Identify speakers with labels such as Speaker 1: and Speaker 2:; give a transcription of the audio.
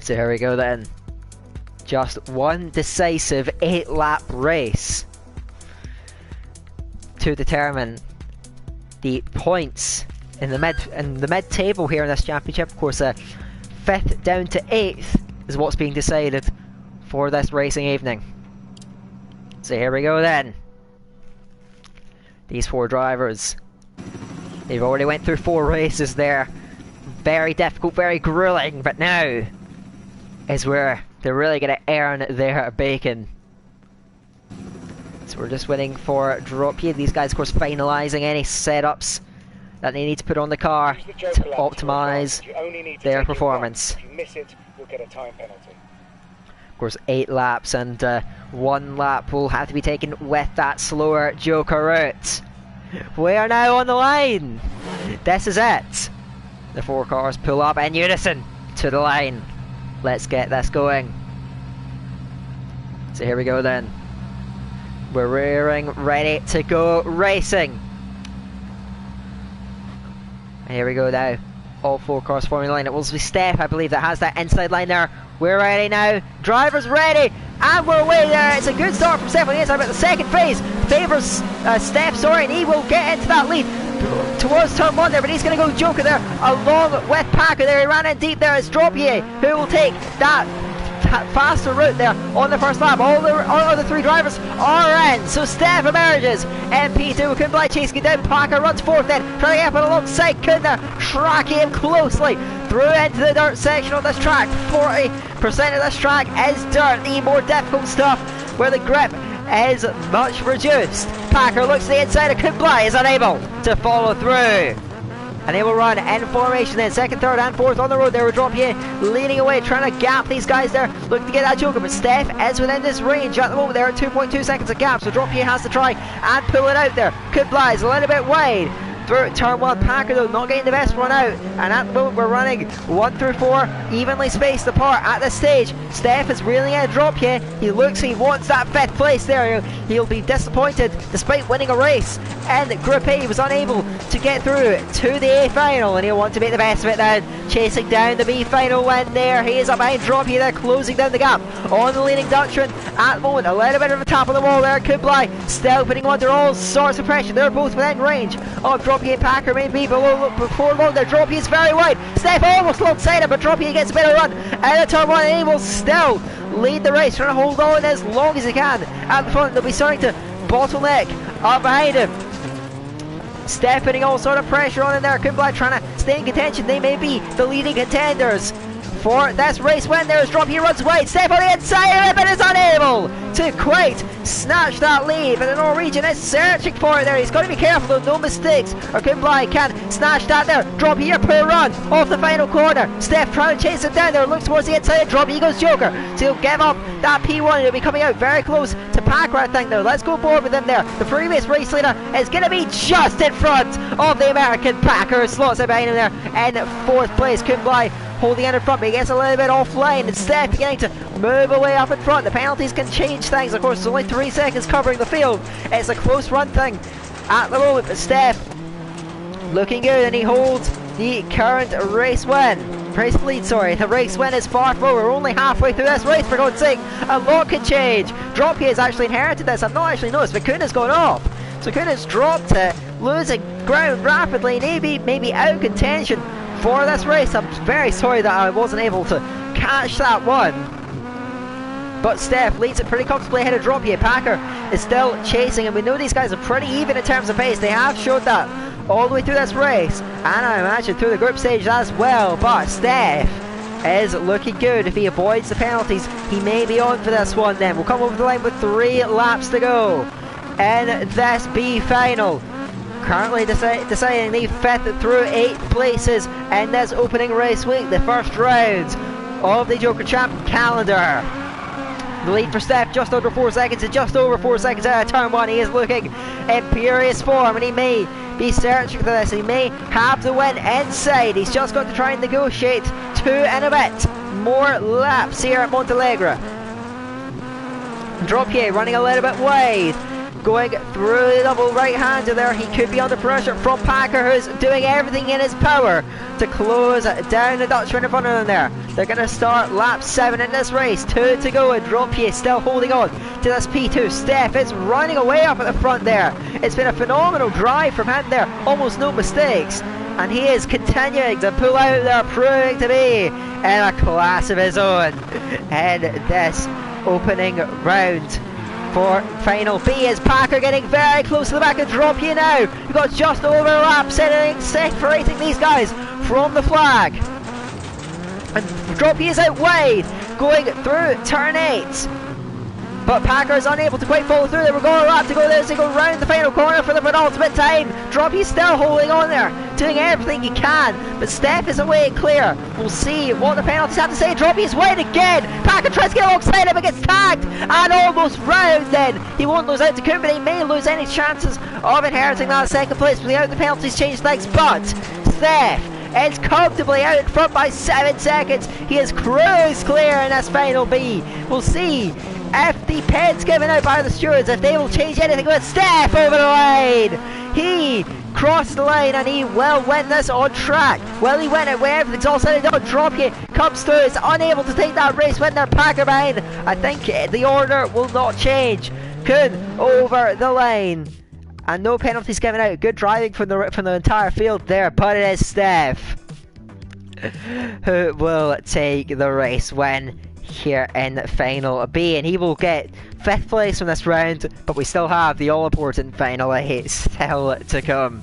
Speaker 1: So here we go then. Just one decisive 8-lap race to determine the points in the mid table here in this championship. Of course, 5th down to 8th is what's being decided for this racing evening. So here we go then. These 4 drivers, they've already went through 4 races there. Very difficult, very grueling, but now is where they're really going to earn their bacon. So we're just waiting for DiRT. These guys, of course, finalising any setups that they need to put on the car to optimise their performance.
Speaker 2: If you miss it, you'll get a time penalty.
Speaker 1: Of course, 8 laps, and 1 lap will have to be taken with that slower JOKR route. We are now on the line. This is it. The 4 cars pull up in unison to the line. Let's get this going. So here we go then. We're rearing, ready to go racing. And here we go now. All 4 cars forming the line. It will be Steph, I believe, that has that inside line there. We're ready now. Drivers ready. And we're away there. It's a good start from Steph on the inside, but the second phase favours Steph, and he will get into that lead towards turn 1 there, but he's going to go JOKR there along with Packer there. He ran in deep there. It's DiRT who will take that faster route there on the first lap. All the 3 drivers are in, so Steph emerges. MP2 Kunblai chasing it down. Packer runs 4th then, trying to get up alongside Kuna, tracking him closely through into the dirt section of this track. 40% of this track is dirt, the more difficult stuff where the grip is much reduced. Packer looks to the inside of Kunblai, is unable to follow through. And they will run in formation then, 2nd, 3rd and 4th on the road there with DiRT leading away, trying to gap these guys there, looking to get that JOKR, but Steph is within this range at the moment. They're at 2.2 seconds of gap, so DiRT has to try and pull it out there. Kunblai is a little bit wide through turn 1. Packer though not getting the best run out, and at the moment we're running 1 through 4 evenly spaced apart at this stage. Steph is reeling in DiRT. He looks, he wants that 5th place there. He'll be disappointed despite winning a race, and Group A was unable to get through to the A final, and he'll want to make the best of it now, chasing down the B final win there. He is up behind DiRT there, closing down the gap on the leading Dutchman at the moment. A little bit of a tap on the wall there. Kunblai still putting under all sorts of pressure. They're both within range of DiRT and Packer, maybe before long there. DiRT is very wide. Steph almost alongside him, but DiRT gets a better run out of turn 1, and he will still lead the race, trying to hold on as long as he can at the front. They'll be starting to bottleneck up behind him. Steph putting all sort of pressure on in there. Kunblai trying to stay in contention. They may be the leading contenders for this race win. There's DiRT, he runs wide. Steph on the inside of it, but is unable to quite snatch that lead, but the Norwegian is searching for it there. He's got to be careful though, no mistakes, or Kunblai can snatch that there. DiRT here, poor run off the final corner. Steph trying to chase him down there, looks towards the inside. DiRT, he goes JOKR, so he'll give up that P1. He'll be coming out very close to Packer, I think though. Let's go forward with him there. The previous race leader is going to be just in front of the American. Packer slots it behind him there in 4th place. Kunblai holding in front, but he gets a little bit offline. Instead, beginning to move away up in front. The penalties can change things. Of course, it's only 3 seconds covering the field. It's a close run thing at the moment, but Steph looking good, and he holds the current race win. Lead, sorry. The race win is far from over. We're only halfway through this race, for God's sake. A lot can change. DiRT has actually inherited this. I've not actually noticed, but Kuna's gone off. So Kuna's dropped it, losing ground rapidly. Maybe out of contention for this race. I'm very sorry that I wasn't able to catch that one. But Steph leads it pretty comfortably ahead of DiRT. Packer is still chasing, and we know these guys are pretty even in terms of pace. They have showed that all the way through this race, and I imagine through the group stage as well. But Steph is looking good. If he avoids the penalties, he may be on for this one then. We'll come over the line with 3 laps to go in this B final. Currently deciding the 5th through 8th places in this opening race week, the first round of the JOKR Champ calendar. The lead for Steph just under 4 seconds, and just over 4 seconds out of turn 1. He is looking imperious form, and he may be searching for this. He may have the win inside. He's just got to try and negotiate 2 and a bit more laps here at Montalegre. DiRT running a little bit wide. going through the double right-hander there. He could be under pressure from Packer, who's doing everything in his power to close down the Dutchman in front of them there. They're going to start lap 7 in this race. 2 to go, and Dropie is still holding on to this P2. Steph is running away up at the front there. It's been a phenomenal drive from him there, almost no mistakes. And he is continuing to pull out there, proving to be in a class of his own in this opening round. For final B is Packer getting very close to the back of Dropie now. We've got just over a lap separating these guys from the flag. And Dropie is out wide, going through turn 8. But Packer is unable to quite follow through. They were going a lap to go there as they go round the final corner for the penultimate time. Dropie still holding on there, doing everything he can. But Steph is away and clear. We'll see what the penalties have to say. Dropie is wide again. Packer tries to get alongside him but gets tagged and almost round then. He won't lose out to Coon, but he may lose any chances of inheriting that second place without the penalties change legs. But Steph is comfortably out in front by 7 seconds. He is cruise clear in this final B. We'll see if the pen's given out by the stewards, if they will change anything with Steph over the line. He crosses the line and he will win this on track. Will he win it where everything's all said and done? Dropie comes through, is unable to take that race when they're Packer behind. I think the order will not change. Kuhn over the line. And no penalties given out. Good driving from the entire field there, but it is Steph who will take the race win here in final B, and he will get 5th place from this round, but we still have the all-important final A still to come.